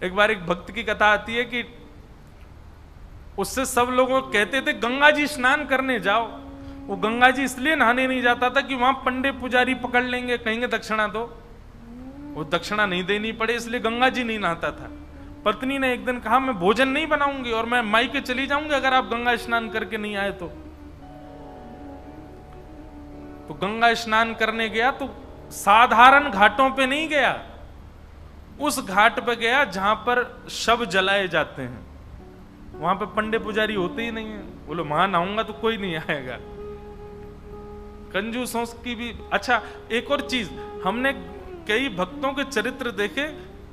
एक बार एक भक्त की कथा आती है कि उससे सब लोग कहते थे गंगा जी स्नान करने जाओ। वो गंगा जी इसलिए नहाने नहीं जाता था कि वहां पंडे पुजारी पकड़ लेंगे, कहेंगे दक्षिणा दो। वो दक्षिणा नहीं देनी पड़े इसलिए गंगा जी नहीं नहाता था। पत्नी ने एक दिन कहा मैं भोजन नहीं बनाऊंगी और मैं मायके चली जाऊंगी अगर आप गंगा स्नान करके नहीं आए तो गंगा स्नान करने गया तो साधारण घाटों पे नहीं गया, उस घाट पे गया जहां पर शव जलाए जाते हैं। वहां पे पंडे पुजारी होते ही नहीं है। बोलो वहां नहाऊंगा तो कोई नहीं आएगा। कंजूसों की भी। अच्छा एक और चीज, हमने कई भक्तों के चरित्र देखे,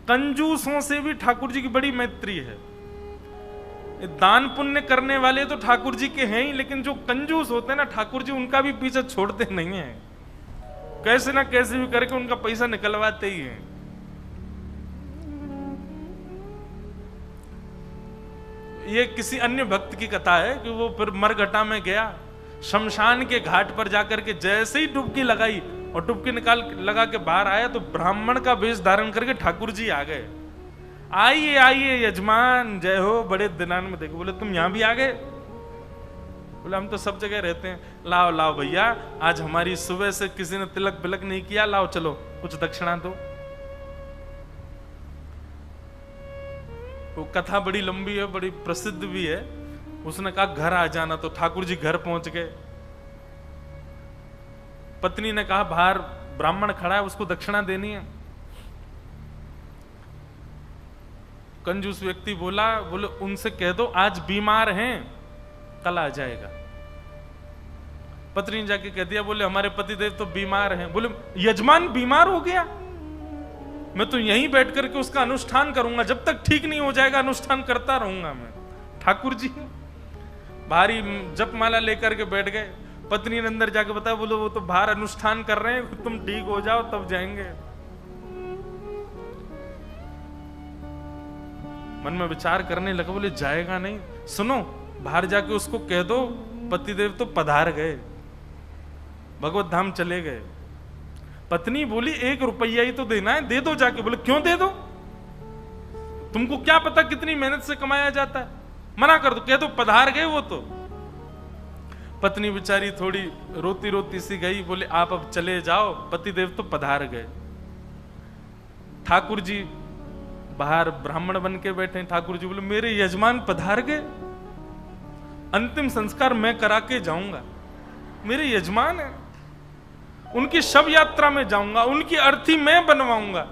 कंजूसों से भी ठाकुर जी की बड़ी मैत्री है। दान पुण्य करने वाले तो ठाकुर जी के हैं ही, लेकिन जो कंजूस होते हैं ना ठाकुर जी उनका भी पीछे छोड़ते नहीं है, कैसे ना कैसे भी करके उनका पैसा निकलवाते ही हैं। ये किसी अन्य भक्त की कथा है कि वो फिर मरघटा में गया, शमशान के घाट पर जाकर के जैसे ही डुबकी लगाई और डुबकी लगा के बाहर आया तो ब्राह्मण का वेश धारण करके ठाकुर जी आ गए। आइए आइए यजमान, जय हो, बड़े दिनान में देखो। बोले तुम यहां भी आ गए? बोले हम तो सब जगह रहते हैं। लाओ लाओ भैया, आज हमारी सुबह से किसी ने तिलक बिलक नहीं किया, लाओ चलो कुछ दक्षिणा दो। वो कथा बड़ी लंबी है, बड़ी प्रसिद्ध भी है। उसने कहा घर आ जाना, तो ठाकुर जी घर पहुंच गए। पत्नी ने कहा बाहर ब्राह्मण खड़ा है, उसको दक्षिणा देनी है। कंजूस व्यक्ति बोले उनसे कह दो आज बीमार हैं, कल आ जाएगा। पत्नी ने जाके कह दिया, बोले हमारे पतिदेव तो बीमार हैं। बोले यजमान बीमार हो गया, मैं तो यहीं बैठ करके उसका अनुष्ठान करूंगा, जब तक ठीक नहीं हो जाएगा अनुष्ठान करता रहूंगा मैं। ठाकुर जी भारी जप माला लेकर के बैठ गए। पत्नी ने अंदर जाके बताया, बोले वो तो बाहर अनुष्ठान कर रहे हैं, तुम ठीक हो जाओ तब जाएंगे। मन में विचार करने लगा, बोले जाएगा नहीं। सुनो बाहर जाके उसको कह दो पतिदेव तो पधार गए, भगवत धाम चले गए। पत्नी बोली 1 रुपया ही तो देना है, दे दो जाके। बोले क्यों दे दो, तुमको क्या पता कितनी मेहनत से कमाया जाता है, मना कर दो, कह दो पधार गए वो तो। पत्नी बेचारी थोड़ी रोती रोती सी गई, बोले आप अब चले जाओ, पतिदेव तो पधार गए। ठाकुर जी बाहर ब्राह्मण बन के बैठे। ठाकुर जी बोले मेरे यजमान पधार गए, अंतिम संस्कार मैं करा के जाऊंगा, मेरे यजमान है, उनकी शव यात्रा में जाऊंगा, उनकी अर्थी मैं बनवाऊंगा,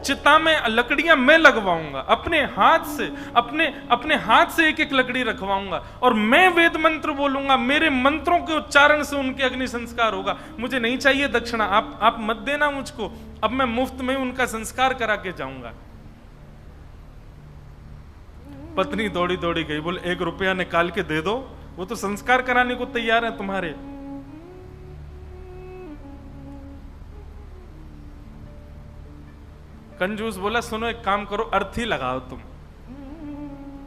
चिता में लकड़ियां मैं लगवाऊंगा, अपने हाथ से अपने हाथ से एक एक लकड़ी रखवाऊंगा और मैं वेद मंत्र बोलूंगा, मेरे मंत्रों के उच्चारण से उनके अग्नि संस्कार होगा। मुझे नहीं चाहिए दक्षिणा, आप मत देना मुझको, अब मैं मुफ्त में उनका संस्कार करा के जाऊंगा। पत्नी दौड़ी दौड़ी गई, बोले 1 रुपया निकाल के दे दो, वो तो संस्कार कराने को तैयार है तुम्हारे। कंजूस बोला सुनो एक काम करो, अर्थी लगाओ तुम,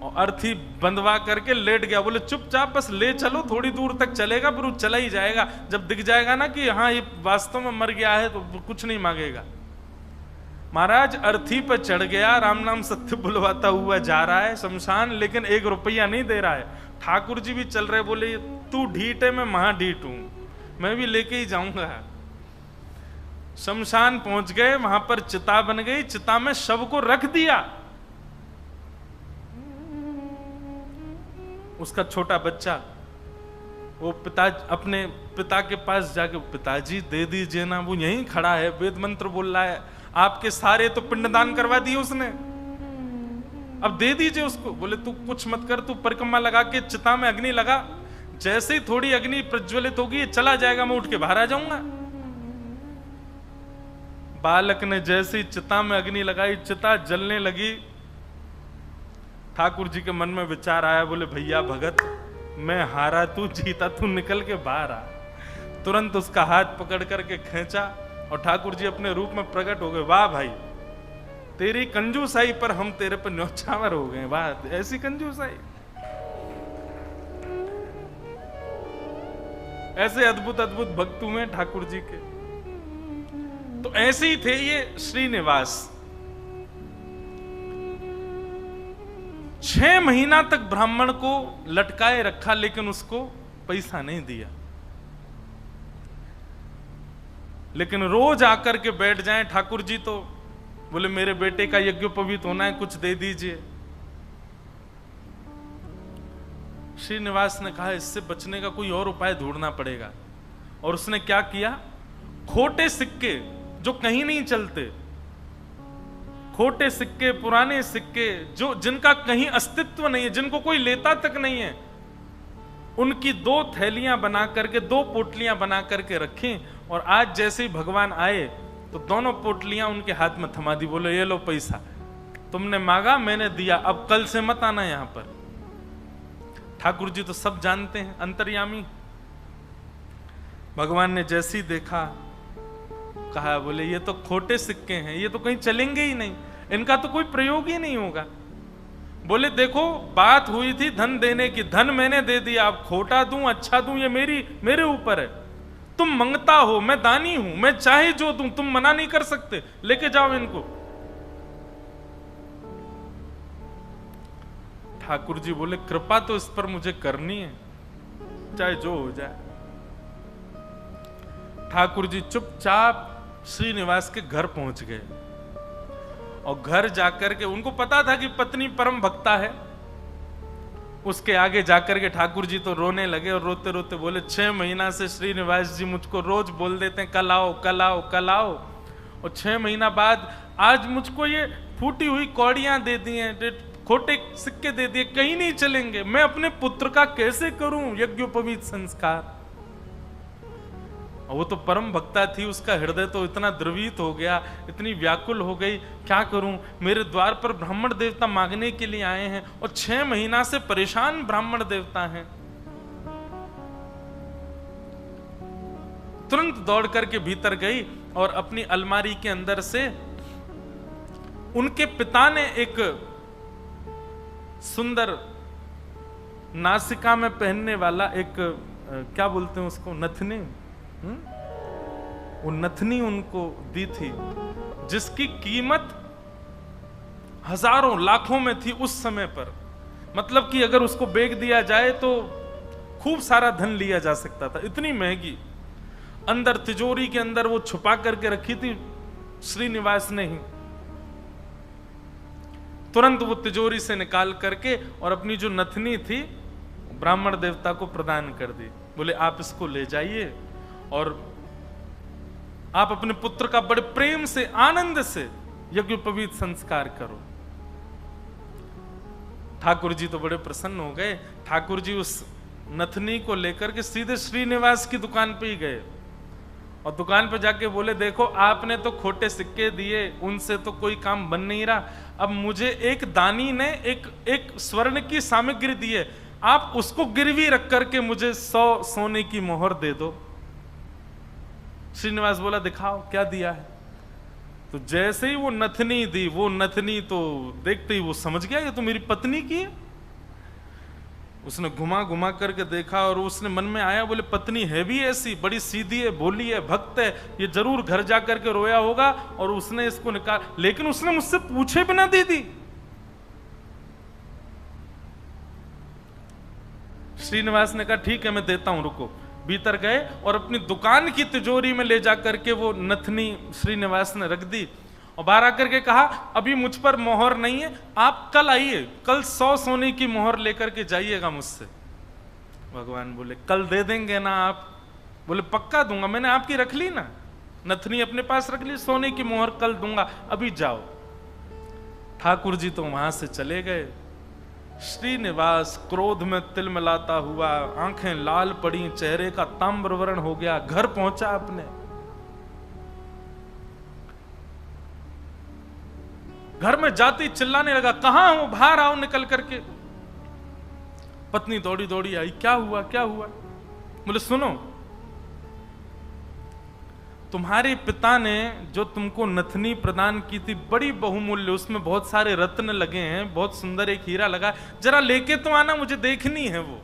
और अर्थी बंधवा करके लेट गया। बोले चुपचाप बस ले चलो, थोड़ी दूर तक चलेगा फिर वो चला ही जाएगा, जब दिख जाएगा ना कि हाँ ये वास्तव में मर गया है तो कुछ नहीं मांगेगा। महाराज अर्थी पर चढ़ गया, राम नाम सत्य बुलवाता हुआ जा रहा है शमशान, लेकिन 1 रुपया नहीं दे रहा है। ठाकुर जी भी चल रहे, बोले तू ढीठ है मैं महाढीठ हूं, मैं भी लेके ही जाऊंगा। शमशान पहुंच गए, वहां पर चिता बन गई, चिता में शव को रख दिया। उसका छोटा बच्चा वो अपने पिता के पास जाके, पिताजी दे दीजिए ना, वो यहीं खड़ा है वेद मंत्र बोल रहा है, आपके सारे तो पिंडदान करवा दिए उसने, अब दे दीजिए उसको। बोले तू कुछ मत कर, तू परिक्रमा लगा के चिता में अग्नि लगा, जैसे ही थोड़ी अग्नि प्रज्वलित होगी चला जाएगा, मैं उठ के बाहर आ जाऊंगा। बालक ने जैसे ही चिता में अग्नि लगाई, चिता जलने लगी। ठाकुर जी के मन में विचार आया, बोले भैया भगत मैं हारा तू जीता, तू निकल के बाहर आ। तुरंत उसका हाथ पकड़ करके खींचा और ठाकुर जी अपने रूप में प्रकट हो गए। वाह भाई तेरी कंजूसाई पर हम तेरे पर न्यौछावर हो गए, वाह ऐसी कंजूसाई, ऐसे अद्भुत अद्भुत भक्त हुए ठाकुर जी के। तो ऐसे ही थे ये श्रीनिवास। 6 महीना तक ब्राह्मण को लटकाए रखा, लेकिन उसको पैसा नहीं दिया। लेकिन रोज आकर के बैठ जाएं, ठाकुर जी तो बोले मेरे बेटे का यज्ञोपवीत होना है, कुछ दे दीजिए। श्रीनिवास ने कहा इससे बचने का कोई और उपाय ढूंढना पड़ेगा। और उसने क्या किया, खोटे सिक्के जो कहीं नहीं चलते, खोटे सिक्के, पुराने सिक्के जो जिनका कहीं अस्तित्व नहीं है, जिनको कोई लेता तक नहीं है, उनकी 2 थैलियां बना करके, 2 पोटलियां बना करके रखी। और आज जैसे ही भगवान आए तो दोनों पोटलियां उनके हाथ में थमा दी। बोले ये लो पैसा, तुमने मांगा मैंने दिया, अब कल से मत आना यहां पर। ठाकुर जी तो सब जानते हैं, अंतर्यामी। भगवान ने जैसे ही देखा, कहा बोले ये तो खोटे सिक्के हैं, ये तो कहीं चलेंगे ही नहीं, इनका तो कोई प्रयोग ही नहीं होगा। बोले देखो बात हुई थी धन देने की, धन मैंने दे दिया, अब खोटा दूं अच्छा दूं ये मेरे ऊपर है। तुम मंगता हो, मैं दानी हूं, मैं चाहे जो दूं, तुम मना नहीं कर सकते, लेके जाओ इनको। ठाकुर जी बोले कृपा तो इस पर मुझे करनी है, चाहे जो हो जाए। ठाकुर जी चुपचाप श्रीनिवास के घर पहुंच गए। और घर जाकर के उनको पता था कि पत्नी परम भक्ता है। उसके आगे जाकर के ठाकुर जी तो रोने लगे और रोते रोते बोले 6 महीना से श्रीनिवास जी मुझको रोज बोल देते हैं कल आओ कल आओ कल आओ, और 6 महीना बाद आज मुझको ये फूटी हुई कौड़ियां दे दी हैं, खोटे सिक्के दे दिए, कहीं नहीं चलेंगे। मैं अपने पुत्र का कैसे करूं यज्ञोपवीत संस्कार। और वो तो परम भक्ता थी, उसका हृदय तो इतना द्रवित हो गया, इतनी व्याकुल हो गई, क्या करूं, मेरे द्वार पर ब्राह्मण देवता मांगने के लिए आए हैं और 6 महीना से परेशान ब्राह्मण देवता हैं। तुरंत दौड़ करके भीतर गई और अपनी अलमारी के अंदर से उनके पिता ने एक सुंदर नासिका में पहनने वाला एक क्या बोलते हैं उसको, नथनी, वो नथनी उनको दी थी, जिसकी कीमत हजारों लाखों में थी उस समय पर। मतलब कि अगर उसको बेच दिया जाए तो खूब सारा धन लिया जा सकता था, इतनी महंगी। अंदर तिजोरी के अंदर वो छुपा करके रखी थी श्रीनिवास ने ही। तुरंत वो तिजोरी से निकाल करके और अपनी जो नथनी थी ब्राह्मण देवता को प्रदान कर दी। बोले आप इसको ले जाइए और आप अपने पुत्र का बड़े प्रेम से आनंद से यज्ञोपवीत संस्कार करो। ठाकुर जी तो बड़े प्रसन्न हो गए। ठाकुर जी उस नथनी को लेकर के सीधे श्रीनिवास की दुकान पे ही गए और दुकान पे जाके बोले देखो आपने तो खोटे सिक्के दिए, उनसे तो कोई काम बन नहीं रहा, अब मुझे एक दानी ने एक स्वर्ण की सामग्री दी है, आप उसको गिरवी रख करके मुझे 100 सोने की मोहर दे दो। श्रीनिवास बोला दिखाओ क्या दिया है। तो जैसे ही वो नथनी दी, वो नथनी तो देखते ही वो समझ गया ये तो मेरी पत्नी की है। उसने घुमा घुमा करके देखा और उसने मन में आया, बोले पत्नी है भी ऐसी, बड़ी सीधी है, भोली है, भक्त है, ये जरूर घर जा करके रोया होगा और उसने इसको निकाल, लेकिन उसने मुझसे पूछे बिना दे दी। श्रीनिवास ने कहा ठीक है मैं देता हूं, रुको। भीतर गए और अपनी दुकान की तिजोरी में ले जाकर के वो नथनी श्रीनिवास ने रख दी और बाहर आकर के कहा अभी मुझ पर मोहर नहीं है, आप कल आइए, कल 100 सोने की मोहर लेकर के जाइएगा मुझसे। भगवान बोले कल दे देंगे ना आप? बोले पक्का दूंगा, मैंने आपकी रख ली ना, नथनी अपने पास रख ली, सोने की मोहर कल दूंगा, अभी जाओ। ठाकुर जी तो वहां से चले गए। श्रीनिवास क्रोध में तिलमिलाता हुआ, आंखें लाल पड़ी, चेहरे का ताम्रवर्ण हो गया, घर पहुंचा अपने। घर में जाती चिल्लाने लगा कहां हो, बाहर आओ निकल करके। पत्नी दौड़ी दौड़ी आई, क्या हुआ क्या हुआ? बोले सुनो, तुम्हारे पिता ने जो तुमको नथनी प्रदान की थी बड़ी बहुमूल्य, उसमें बहुत सारे रत्न लगे हैं, बहुत सुंदर एक हीरा लगा, जरा लेके तो आना, मुझे देखनी है वो।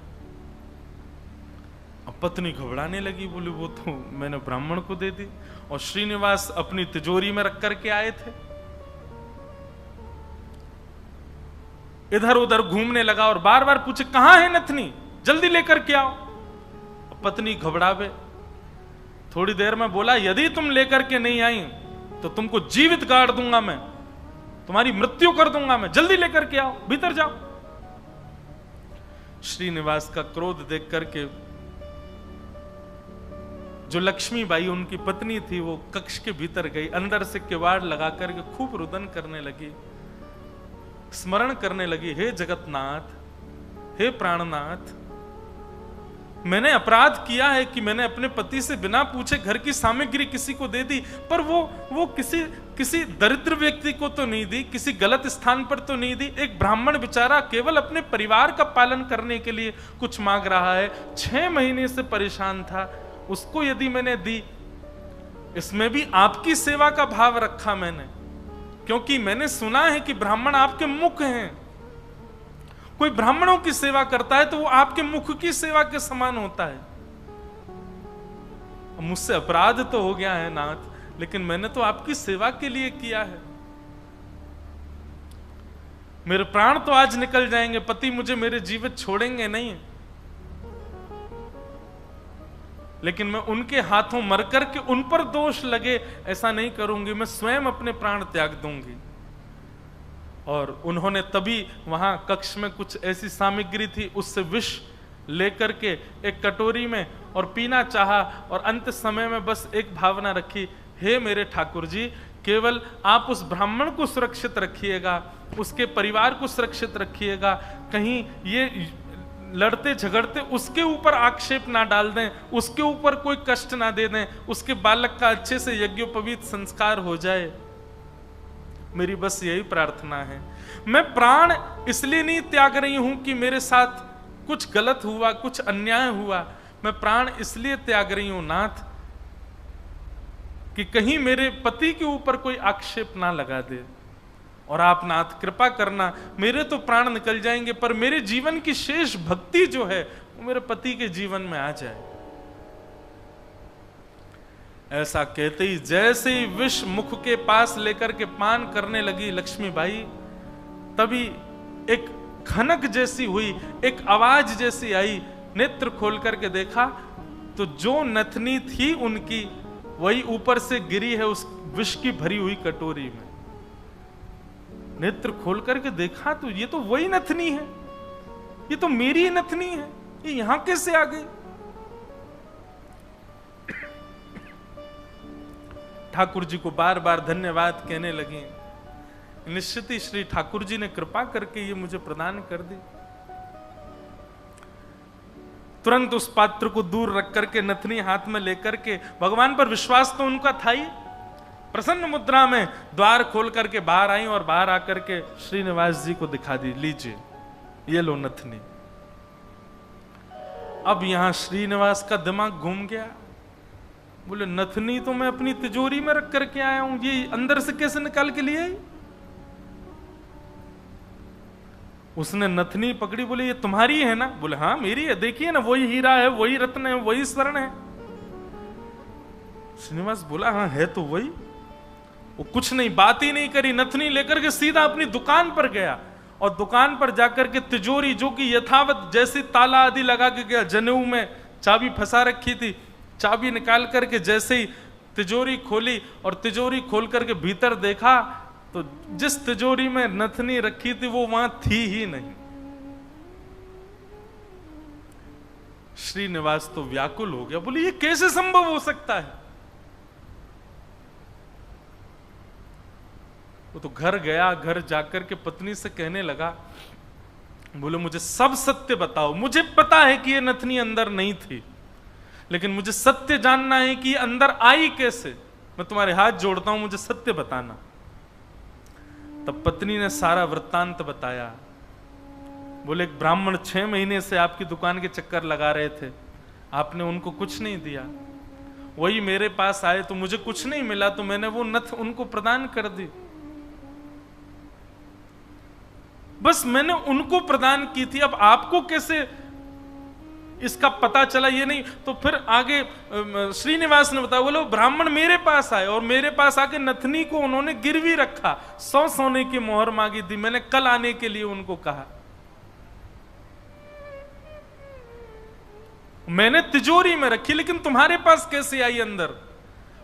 अब पत्नी घबराने लगी, बोली वो तो मैंने ब्राह्मण को दे दी और श्रीनिवास अपनी तिजोरी में रख करके आए थे। इधर उधर घूमने लगा और बार बार पूछे कहां है नथनी, जल्दी लेकर के आओ। पत्नी घबरावे, थोड़ी देर में बोला यदि तुम लेकर के नहीं आई तो तुमको जीवित गाड़ दूंगा मैं, तुम्हारी मृत्यु कर दूंगा मैं, जल्दी लेकर के आओ, भीतर जाओ। श्रीनिवास का क्रोध देख करके जो लक्ष्मीबाई उनकी पत्नी थी वो कक्ष के भीतर गई, अंदर से किवाड़ लगा करके खूब रुदन करने लगी, स्मरण करने लगी, हे जगतनाथ, हे प्राणनाथ, मैंने अपराध किया है कि मैंने अपने पति से बिना पूछे घर की सामग्री किसी को दे दी, पर वो किसी दरिद्र व्यक्ति को तो नहीं दी, किसी गलत स्थान पर तो नहीं दी। एक ब्राह्मण बेचारा केवल अपने परिवार का पालन करने के लिए कुछ मांग रहा है, 6 महीने से परेशान था, उसको यदि मैंने दी, इसमें भी आपकी सेवा का भाव रखा मैंने, क्योंकि मैंने सुना है कि ब्राह्मण आपके मुख हैं। कोई ब्राह्मणों की सेवा करता है तो वो आपके मुख की सेवा के समान होता है। मुझसे अपराध तो हो गया है नाथ, लेकिन मैंने तो आपकी सेवा के लिए किया है। मेरे प्राण तो आज निकल जाएंगे, पति मुझे मेरे जीवित छोड़ेंगे नहीं, लेकिन मैं उनके हाथों मर करके उन पर दोष लगे ऐसा नहीं करूंगी, मैं स्वयं अपने प्राण त्याग दूंगी। और उन्होंने तभी वहां कक्ष में कुछ ऐसी सामग्री थी, उससे विष लेकर के एक कटोरी में और पीना चाहा, और अंत समय में बस एक भावना रखी, हे मेरे ठाकुर जी, केवल आप उस ब्राह्मण को सुरक्षित रखिएगा, उसके परिवार को सुरक्षित रखिएगा, कहीं ये लड़ते झगड़ते उसके ऊपर आक्षेप ना डाल दें, उसके ऊपर कोई कष्ट ना दे दें, उसके बालक का अच्छे से यज्ञोपवीत संस्कार हो जाए। मेरी बस यही प्रार्थना है। मैं प्राण इसलिए नहीं त्याग रही हूं कि मेरे साथ कुछ गलत हुआ, कुछ अन्याय हुआ, मैं प्राण इसलिए त्याग रही हूं नाथ कि कहीं मेरे पति के ऊपर कोई आक्षेप ना लगा दे, और आप नाथ कृपा करना, मेरे तो प्राण निकल जाएंगे पर मेरे जीवन की शेष भक्ति जो है वो मेरे पति के जीवन में आ जाए। ऐसा कहते ही जैसे ही विष मुख के पास लेकर के पान करने लगी लक्ष्मीबाई, तभी एक खनक जैसी हुई, एक आवाज जैसी आई, नेत्र खोल करके देखा तो जो नथनी थी उनकी वही ऊपर से गिरी है उस विष की भरी हुई कटोरी में। नेत्र खोल करके देखा तो ये तो वही नथनी है, ये तो मेरी नथनी है, ये यहां कैसे आ गई? ठाकुर जी को बार बार धन्यवाद कहने लगी। निश्चित ही श्री ठाकुर जी ने कृपा करके ये मुझे प्रदान कर दी। तुरंत उस पात्र को दूर रख करके नथनी हाथ में लेकर के, भगवान पर विश्वास तो उनका था ही, प्रसन्न मुद्रा में द्वार खोल करके बाहर आई और बाहर आकर के श्रीनिवास जी को दिखा दी, लीजिए ये लो नथनी। अब यहां श्रीनिवास का दिमाग घूम गया, बोले नथनी तो मैं अपनी तिजोरी में रख करके आया हूं, ये अंदर से कैसे निकाल के लिए आई? उसने नथनी पकड़ी, बोले ये तुम्हारी है ना? बोले हाँ मेरी है, देखिए ना वही हीरा है, वही रत्न है, वही स्वर्ण है। श्रीनिवास बोला हाँ है तो वही। वो कुछ नहीं, बात ही नहीं करी, नथनी लेकर के सीधा अपनी दुकान पर गया और दुकान पर जाकर के तिजोरी जो कि यथावत जैसी ताला आदि लगा के गया, जनेऊ में चाबी फंसा रखी थी, चाबी निकाल करके जैसे ही तिजोरी खोली और तिजोरी खोल करके भीतर देखा तो जिस तिजोरी में नथनी रखी थी वो वहां थी ही नहीं। श्रीनिवास तो व्याकुल हो गया, बोले ये कैसे संभव हो सकता है? वो तो घर गया, घर जाकर के पत्नी से कहने लगा, बोले मुझे सब सत्य बताओ, मुझे पता है कि ये नथनी अंदर नहीं थी, लेकिन मुझे सत्य जानना है कि ये अंदर आई कैसे। मैं तुम्हारे हाथ जोड़ता हूं, मुझे सत्य बताना। तब पत्नी ने सारा वृत्तांत बताया। बोले एक ब्राह्मण 6 महीने से आपकी दुकान के चक्कर लगा रहे थे, आपने उनको कुछ नहीं दिया, वही मेरे पास आए तो मुझे कुछ नहीं मिला तो मैंने वो नथ उनको प्रदान कर दी। बस मैंने उनको प्रदान की थी, अब आपको कैसे इसका पता चला ये नहीं, तो फिर आगे श्रीनिवास ने बताया, बोलो ब्राह्मण मेरे पास आए और मेरे पास आके नथनी को उन्होंने गिरवी रखा, 100 सोने की मोहर मांगी थी, मैंने कल आने के लिए उनको कहा, मैंने तिजोरी में रखी, लेकिन तुम्हारे पास कैसे आई अंदर?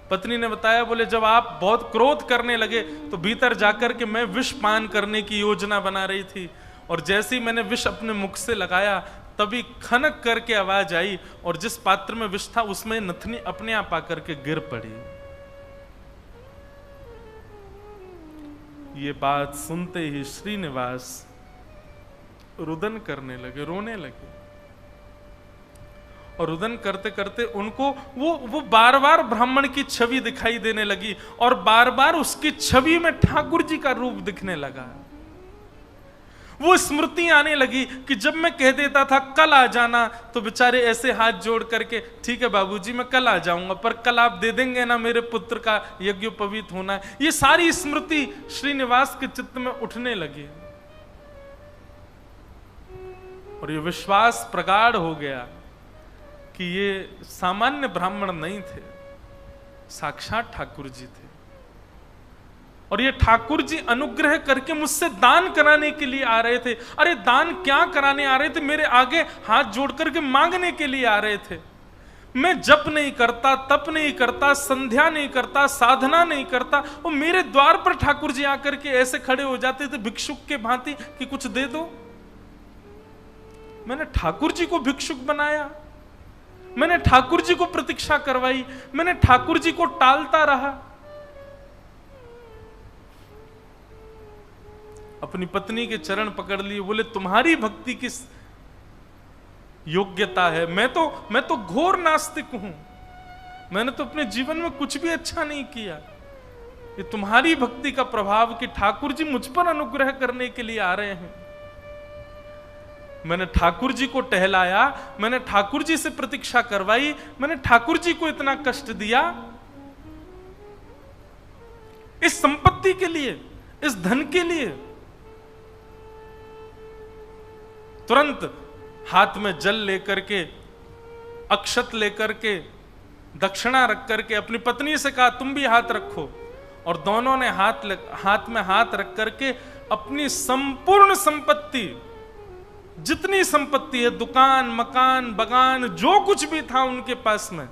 पत्नी ने बताया, बोले जब आप बहुत क्रोध करने लगे तो भीतर जाकर के मैं विष पान करने की योजना बना रही थी, और जैसे ही मैंने विष अपने मुख से लगाया तभी खनक करके आवाज आई, और जिस पात्र में विष था उसमें नथनी अपने आप आकर के गिर पड़ी। ये बात सुनते ही श्रीनिवास रुदन करने लगे, रोने लगे, और रुदन करते करते उनको वो बार बार ब्राह्मण की छवि दिखाई देने लगी, और बार बार उसकी छवि में ठाकुर जी का रूप दिखने लगा। वो स्मृति आने लगी कि जब मैं कह देता था कल आ जाना, तो बेचारे ऐसे हाथ जोड़ करके, ठीक है बाबूजी मैं कल आ जाऊंगा, पर कल आप दे देंगे ना मेरे पुत्र का यज्ञोपवीत होना है। ये सारी स्मृति श्रीनिवास के चित्त में उठने लगी, और ये विश्वास प्रगाढ़ हो गया कि ये सामान्य ब्राह्मण नहीं थे, साक्षात ठाकुर जी थे, और ये ठाकुर जी अनुग्रह करके मुझसे दान कराने के लिए आ रहे थे। अरे दान क्या कराने आ रहे थे, मेरे आगे हाथ जोड़ करके मांगने के लिए आ रहे थे। मैं जप नहीं करता, तप नहीं करता, संध्या नहीं करता, साधना नहीं करता, और मेरे द्वार पर ठाकुर जी आकर के ऐसे खड़े हो जाते थे भिक्षुक के भांति कि कुछ दे दो। मैंने ठाकुर जी को भिक्षुक बनाया, मैंने ठाकुर जी को प्रतीक्षा करवाई, मैंने ठाकुर जी को टालता रहा। अपनी पत्नी के चरण पकड़ लिए, बोले तुम्हारी भक्ति किस योग्यता है? मैं तो घोर नास्तिक हूं, मैंने तो अपने जीवन में कुछ भी अच्छा नहीं किया। ये तुम्हारी भक्ति का प्रभाव कि ठाकुर जी मुझ पर अनुग्रह करने के लिए आ रहे हैं। मैंने ठाकुर जी को टहलाया, मैंने ठाकुर जी से प्रतीक्षा करवाई, मैंने ठाकुर जी को इतना कष्ट दिया इस संपत्ति के लिए, इस धन के लिए। तुरंत हाथ में जल लेकर के, अक्षत लेकर के, दक्षिणा रख करके अपनी पत्नी से कहा तुम भी हाथ रखो, और दोनों ने हाथ में हाथ रख करके अपनी संपूर्ण संपत्ति, जितनी संपत्ति है, दुकान, मकान, बगान, जो कुछ भी था उनके पास में,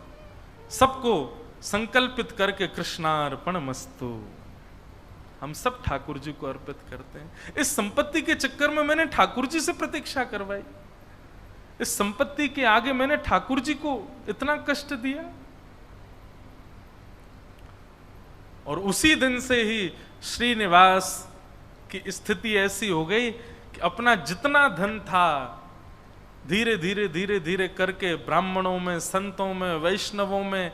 सबको संकल्पित करके कृष्णार्पणमस्तु, हम सब ठाकुर जी को अर्पित करते हैं। इस संपत्ति के चक्कर में मैंने ठाकुर जी से प्रतीक्षा करवाई, इस संपत्ति के आगे मैंने ठाकुर जी को इतना कष्ट दिया। और उसी दिन से ही श्रीनिवास की स्थिति ऐसी हो गई कि अपना जितना धन था धीरे धीरे धीरे धीरे करके ब्राह्मणों में, संतों में, वैष्णवों में,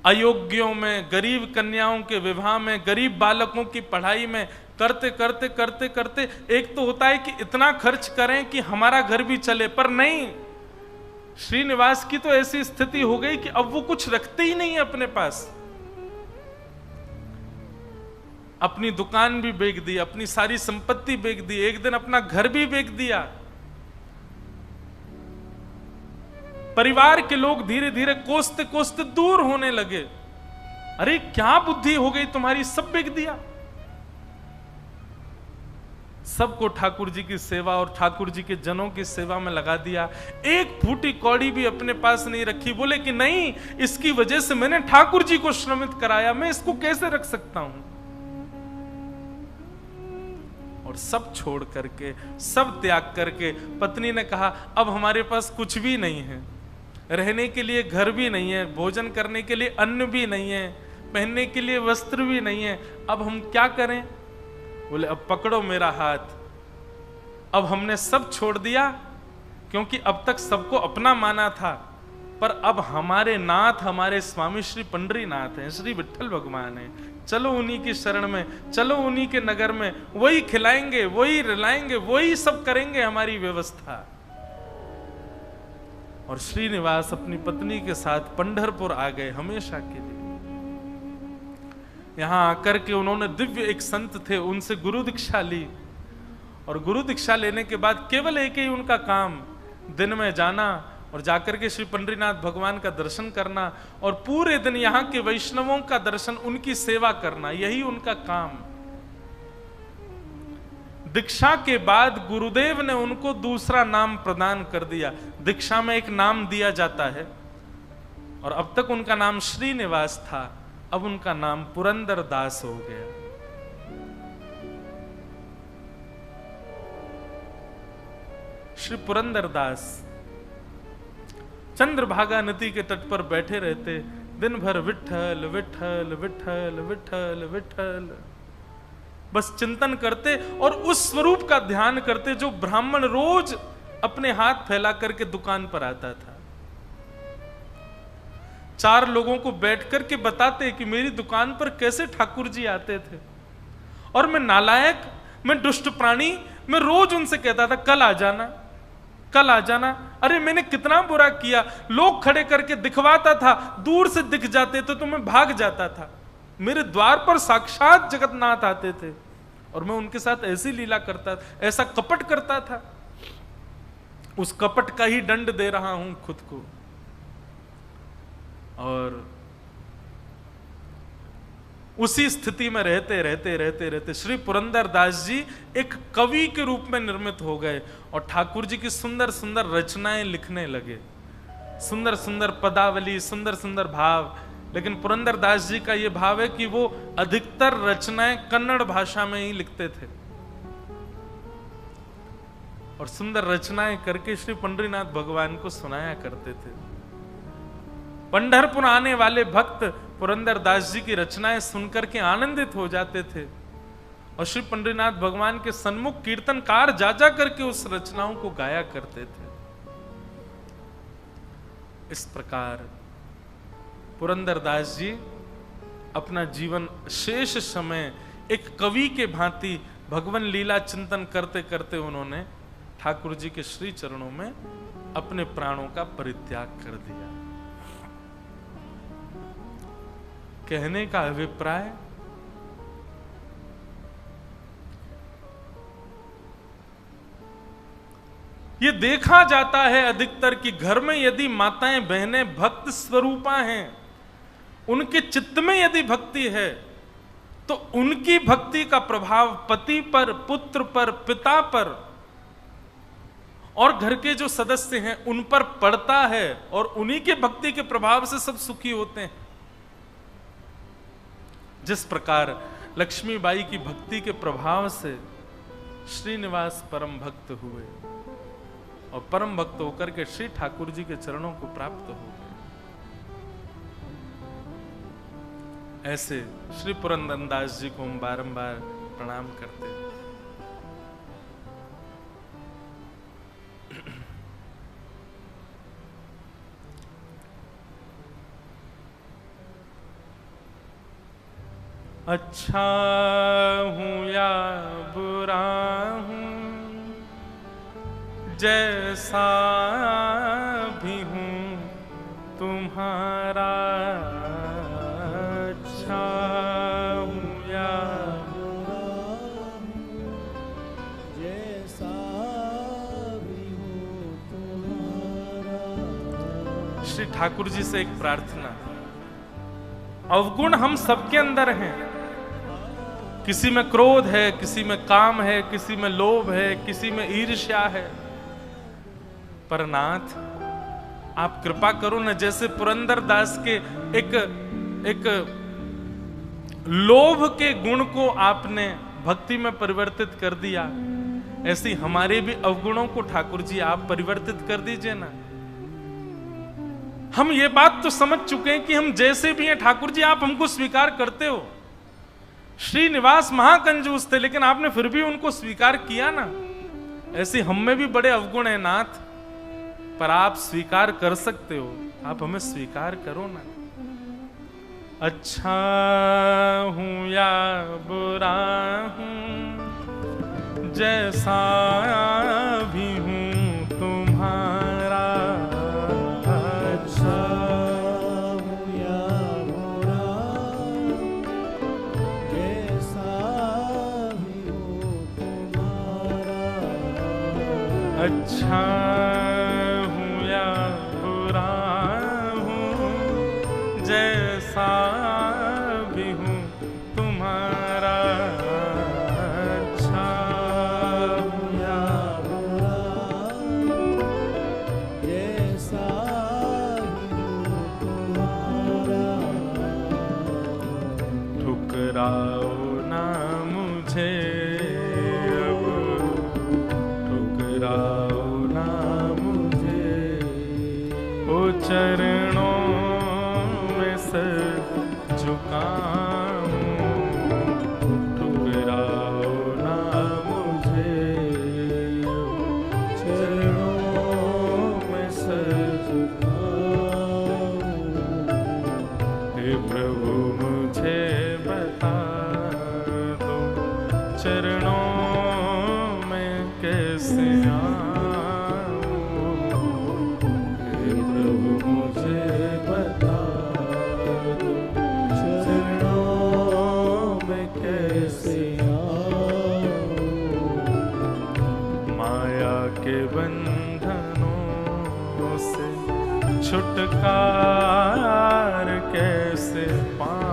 अयोग्यों में, गरीब कन्याओं के विवाह में, गरीब बालकों की पढ़ाई में करते करते करते करते, एक तो होता है कि इतना खर्च करें कि हमारा घर भी चले, पर नहीं, श्रीनिवास की तो ऐसी स्थिति हो गई कि अब वो कुछ रखते ही नहीं है अपने पास। अपनी दुकान भी बेच दी, अपनी सारी संपत्ति बेच दी, एक दिन अपना घर भी बेच दिया। परिवार के लोग धीरे धीरे कोसते कोसते दूर होने लगे। अरे क्या बुद्धि हो गई तुम्हारी, सब बेच दिया। सबको ठाकुर जी की सेवा और ठाकुर जी के जनों की सेवा में लगा दिया, एक फूटी कौड़ी भी अपने पास नहीं रखी। बोले कि नहीं, इसकी वजह से मैंने ठाकुर जी को श्रमित कराया, मैं इसको कैसे रख सकता हूं। और सब छोड़ करके, सब त्याग करके पत्नी ने कहा अब हमारे पास कुछ भी नहीं है, रहने के लिए घर भी नहीं है, भोजन करने के लिए अन्न भी नहीं है, पहनने के लिए वस्त्र भी नहीं है, अब हम क्या करें। बोले अब पकड़ो मेरा हाथ, अब हमने सब छोड़ दिया, क्योंकि अब तक सबको अपना माना था, पर अब हमारे नाथ, हमारे स्वामी श्री पंडरीनाथ हैं, श्री विठ्ठल भगवान हैं, चलो उन्हीं की शरण में, चलो उन्हीं के नगर में, वही खिलाएंगे, वही रिलाएंगे, वही सब करेंगे हमारी व्यवस्था। और श्रीनिवास अपनी पत्नी के साथ पंढरपुर आ गए हमेशा के लिए। यहां आकर के उन्होंने दिव्य एक संत थे, उनसे गुरु दीक्षा ली, और गुरु दीक्षा लेने के बाद केवल एक ही उनका काम, दिन में जाना और जाकर के श्री पंढरीनाथ भगवान का दर्शन करना और पूरे दिन यहाँ के वैष्णवों का दर्शन, उनकी सेवा करना, यही उनका काम। दीक्षा के बाद गुरुदेव ने उनको दूसरा नाम प्रदान कर दिया। दीक्षा में एक नाम दिया जाता है और अब तक उनका नाम श्रीनिवास था, अब उनका नाम पुरंदर दास हो गया। श्री पुरंदर दास चंद्रभागा नदी के तट पर बैठे रहते, दिन भर विठल विठल विठल विठल विठल बस चिंतन करते और उस स्वरूप का ध्यान करते जो ब्राह्मण रोज अपने हाथ फैला करके दुकान पर आता था। 4 लोगों को बैठ करके बताते कि मेरी दुकान पर कैसे ठाकुर जी आते थे और मैं नालायक, मैं दुष्ट प्राणी, मैं रोज उनसे कहता था कल आ जाना, कल आ जाना। अरे मैंने कितना बुरा किया, लोग खड़े करके दिखवाता था, दूर से दिख जाते तो मैं भाग जाता था। मेरे द्वार पर साक्षात जगन्नाथ आते थे और मैं उनके साथ ऐसी लीला करता था, ऐसा कपट करता था। उस कपट का ही दंड दे रहा हूं खुद को। और उसी स्थिति में रहते रहते रहते रहते श्री पुरंदर दास जी एक कवि के रूप में निर्मित हो गए और ठाकुर जी की सुंदर सुंदर रचनाएं लिखने लगे, सुंदर सुंदर पदावली, सुंदर सुंदर भाव। लेकिन पुरंदर दास जी का यह भाव है कि वो अधिकतर रचनाएं कन्नड़ भाषा में ही लिखते थे और सुंदर रचनाएं करके श्री पंढरीनाथ भगवान को सुनाया करते थे। पंढरपुर आने वाले भक्त पुरंदर दास जी की रचनाएं सुनकर के आनंदित हो जाते थे और श्री पंढरीनाथ भगवान के सन्मुख कीर्तनकार जा जा करके उस रचनाओं को गाया करते थे। इस प्रकार पुरंदर दास जी अपना जीवन शेष समय एक कवि के भांति भगवान लीला चिंतन करते करते उन्होंने ठाकुर जी के श्री चरणों में अपने प्राणों का परित्याग कर दिया। कहने का अभिप्राय, ये देखा जाता है अधिकतर कि घर में यदि माताएं बहनें भक्त स्वरूपा हैं, उनके चित्त में यदि भक्ति है तो उनकी भक्ति का प्रभाव पति पर, पुत्र पर, पिता पर और घर के जो सदस्य हैं उन पर पड़ता है और उन्हीं के भक्ति के प्रभाव से सब सुखी होते हैं। जिस प्रकार लक्ष्मीबाई की भक्ति के प्रभाव से श्रीनिवास परम भक्त हुए और परम भक्त होकर के श्री ठाकुर जी के चरणों को प्राप्त हो गए, ऐसे श्री पुरंदर दास जी को हम बारंबार प्रणाम करते हैं। अच्छा हूं या बुरा हूं, जैसा भी हूं तुम्हारा, अच्छा हूं या बुरा हूं, जैसा भी हूं तुम्हारा। श्री ठाकुर जी से एक प्रार्थना, अवगुण हम सबके अंदर हैं, किसी में क्रोध है, किसी में काम है, किसी में लोभ है, किसी में ईर्ष्या है, पर नाथ आप कृपा करो ना, जैसे पुरंदर दास के एक लोभ के गुण को आपने भक्ति में परिवर्तित कर दिया, ऐसी हमारे भी अवगुणों को ठाकुर जी आप परिवर्तित कर दीजिए ना। हम ये बात तो समझ चुके हैं कि हम जैसे भी हैं ठाकुर जी आप हमको स्वीकार करते हो। श्रीनिवास महाकंजूस थे लेकिन आपने फिर भी उनको स्वीकार किया ना। ऐसे हम में भी बड़े अवगुण हैं नाथ, पर आप स्वीकार कर सकते हो, आप हमें स्वीकार करो ना। अच्छा हूं या बुरा हूं, जैसा भी हूं तुम्हारा, अच्छा हूं या बुरा, जैसा भी हूं तुम्हारा, अच्छा कैसे आऊं, हे प्रभु मुझे बता दो, चरणों में कैसे आऊं, माया के बंधनों से छुटकार कैसे पाऊं।